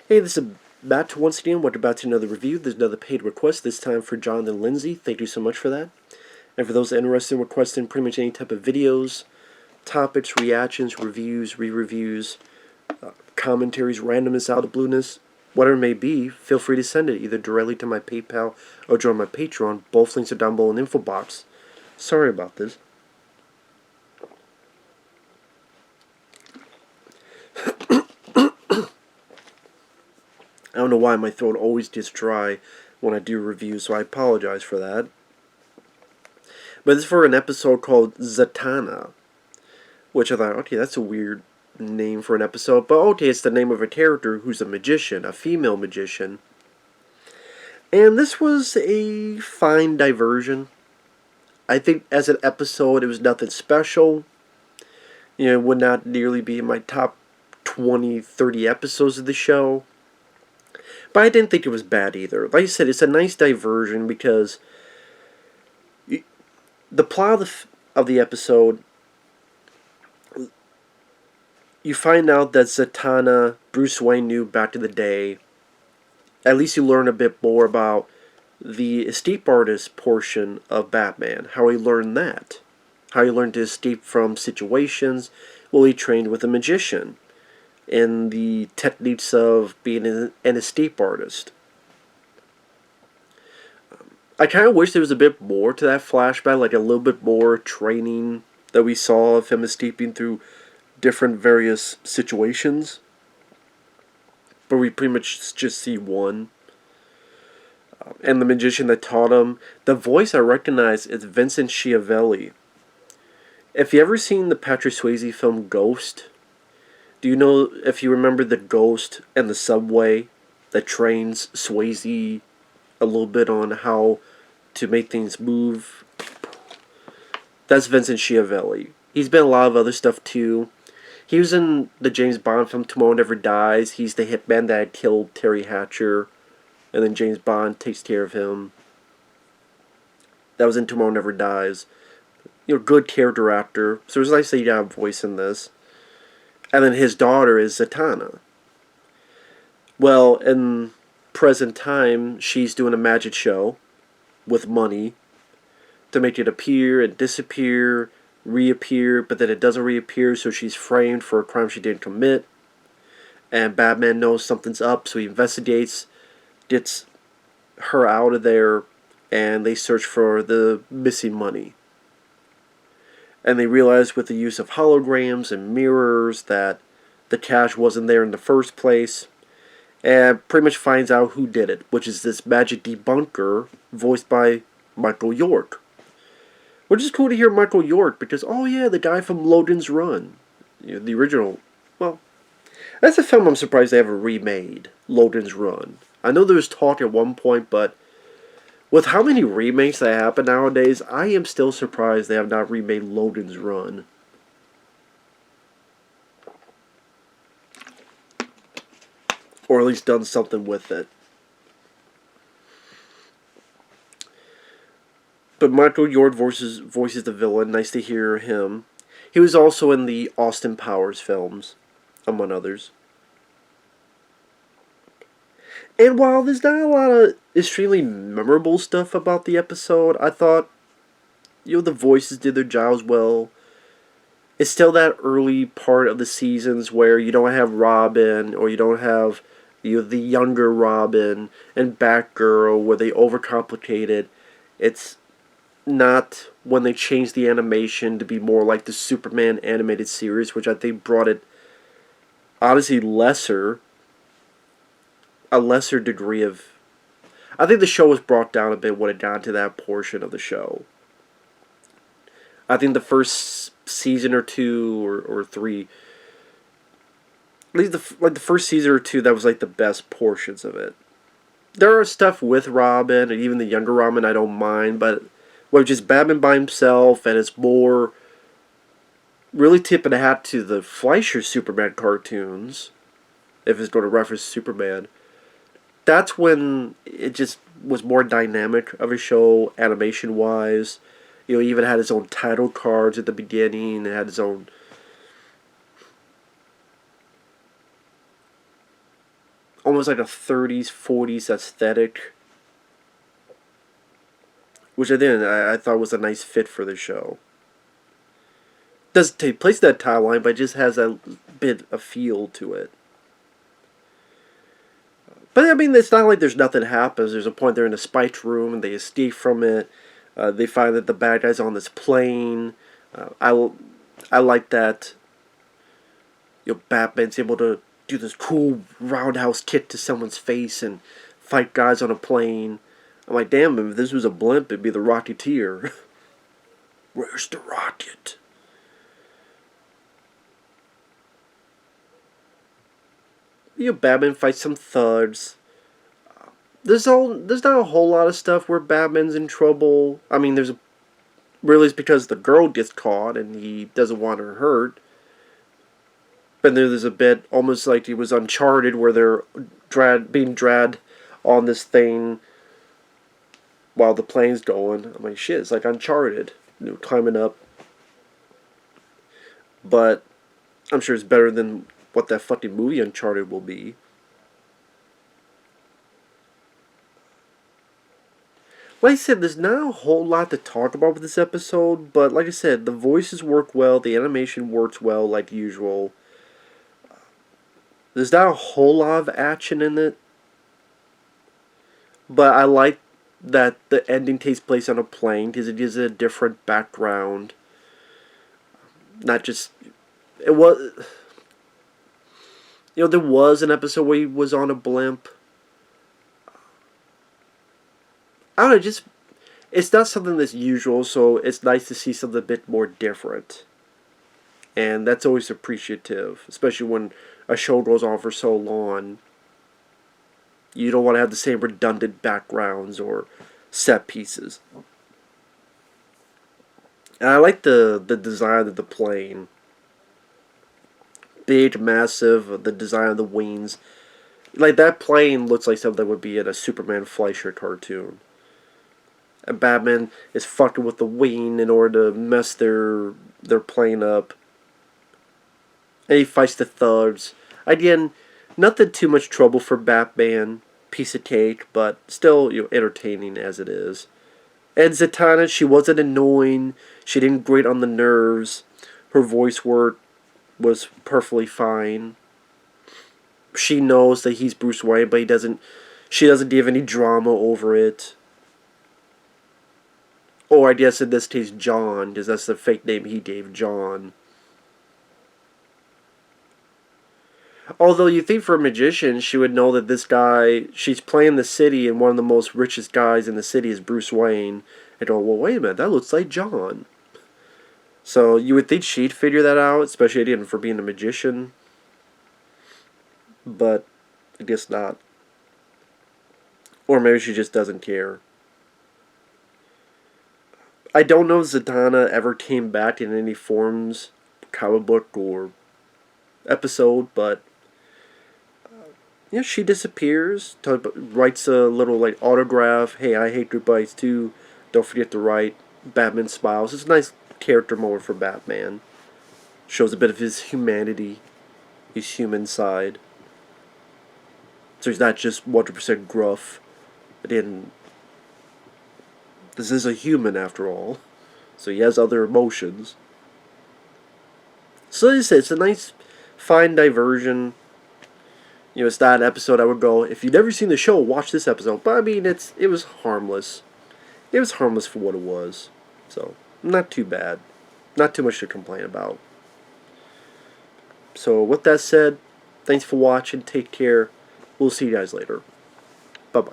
Hey, this is Matt once again. Welcome back to another review. There's another paid request, this time for John and Lindsey. Thank you so much for that. And for those interested in requesting pretty much any type of videos, topics, reactions, reviews, re-reviews, commentaries, randomness, out of blueness, whatever it may be, feel free to send it either directly to my PayPal or join my Patreon. Both links are down below in the info box. Sorry about this. I don't know why my throat always gets dry when I do reviews, so I apologize for that. But this is for an episode called Zatanna, which I thought, okay, that's a weird name for an episode, but okay, it's the name of a character who's a magician, a female magician. And this was a fine diversion. I think as an episode, it was nothing special. It would not nearly be in my top 20, 30 episodes of the show. But I didn't think it was bad either. Like I said, it's a nice diversion because the plot of the episode, you find out that Zatanna, Bruce Wayne knew back in the day. At least you learn a bit more about the escape artist portion of Batman. How he learned that. How he learned to escape from situations. Well, he trained with a magician. And the techniques of being an escape artist. I kind of wish there was a bit more to that flashback, like a little bit more training that we saw of him escaping through different various situations. But we pretty much just see one. And the magician that taught him, the voice I recognize is Vincent Schiavelli. If you ever seen the Patrick Swayze film Ghost, do you know if you remember the ghost and the subway that trains Swayze a little bit on how to make things move? That's Vincent Schiavelli. He's been in a lot of other stuff too. He was in the James Bond film Tomorrow Never Dies. He's the hitman that had killed Terry Hatcher, and then James Bond takes care of him. That was in Tomorrow Never Dies. Good character actor. So it was nice that he got a voice in this. And then his daughter is Zatanna. Well, in present time, she's doing a magic show with money to make it appear and disappear, reappear, but then it doesn't reappear, so she's framed for a crime she didn't commit. And Batman knows something's up, so he investigates, gets her out of there, and they search for the missing money. And they realize with the use of holograms and mirrors that the cash wasn't there in the first place. And pretty much finds out who did it, which is this magic debunker voiced by Michael York. Which is cool to hear Michael York because, oh yeah, the guy from Logan's Run. The original. Well, that's a film I'm surprised they ever remade, Logan's Run. I know there was talk at one point, but with how many remakes that happen nowadays, I am still surprised they have not remade Logan's Run. Or at least done something with it. But Michael York voices the villain. Nice to hear him. He was also in the Austin Powers films, among others. And while there's not a lot of extremely memorable stuff about the episode, I thought, the voices did their jobs well. It's still that early part of the seasons where you don't have Robin, or you don't have the younger Robin and Batgirl, where they overcomplicate it. It's not when they changed the animation to be more like the Superman animated series, which I think brought it, honestly, a lesser degree of... I think the show was brought down a bit when it got to that portion of the show. I think the first season or two or three, at least the first season or two, that was like the best portions of it. There are stuff with Robin and even the younger Robin I don't mind, but with just Batman by himself, and it's more really tipping a hat to the Fleischer Superman cartoons, if it's going to reference Superman. That's when it just was more dynamic of a show, animation-wise. He even had his own title cards at the beginning. It had his own... almost like a 30s, 40s aesthetic, which I thought was a nice fit for the show. Doesn't take place in that timeline, but it just has a bit of feel to it. But I mean, it's not like there's nothing happens. There's a point they're in a spiked room and they escape from it. They find that the bad guy's on this plane. I like that. Batman's able to do this cool roundhouse kick to someone's face and fight guys on a plane. I'm like, damn, if this was a blimp, it'd be the Rocketeer. Where's the rocket? Batman fights some thugs. There's not a whole lot of stuff where Batman's in trouble. I mean, really it's because the girl gets caught and he doesn't want her hurt. But then there's a bit almost like he was Uncharted, where they're being dragged on this thing while the plane's going. I'm like, shit, it's like Uncharted, climbing up. But I'm sure it's better than what that fucking movie Uncharted will be. Like I said, there's not a whole lot to talk about with this episode, but like I said, the voices work well, the animation works well like usual. There's not a whole lot of action in it, but I like that the ending takes place on a plane because it gives it a different background. Not just... It was... there was an episode where he was on a blimp. I don't know, it's not something that's usual, so it's nice to see something a bit more different. And that's always appreciative, especially when a show goes on for so long. You don't want to have the same redundant backgrounds or set pieces. And I like the design of the plane. Big, massive, the design of the wings. Like, that plane looks like something that would be in a Superman Fleischer cartoon. And Batman is fucking with the wing in order to mess their plane up. And he fights the thugs. Again, nothing too much trouble for Batman. Piece of cake, but still, entertaining as it is. And Zatanna, she wasn't annoying. She didn't grate on the nerves. Her voice work was perfectly fine. She knows that he's Bruce Wayne, but she doesn't give any drama over it. Or I guess in this case, John, because that's the fake name he gave, John. Although you think for a magician, she would know that this guy, she's playing the city, and one of the most richest guys in the city is Bruce Wayne. And go, well, wait a minute, that looks like John. So you would think she'd figure that out, especially again for being a magician. But I guess not. Or maybe she just doesn't care. I don't know if Zatanna ever came back in any forms, comic book or episode, but she disappears, writes a little autograph. Hey, I hate goodbyes too. Don't forget to write. Batman smiles. It's a nice character moment for Batman. Shows a bit of his humanity, his human side. So he's not just 100% gruff. This is a human after all. So he has other emotions. So like I said, it's a nice, fine diversion. It's not an episode I would go, if you've never seen the show, watch this episode. But I mean, it was harmless. It was harmless for what it was. So, not too bad. Not too much to complain about. So, with that said, thanks for watching. Take care. We'll see you guys later. Bye-bye.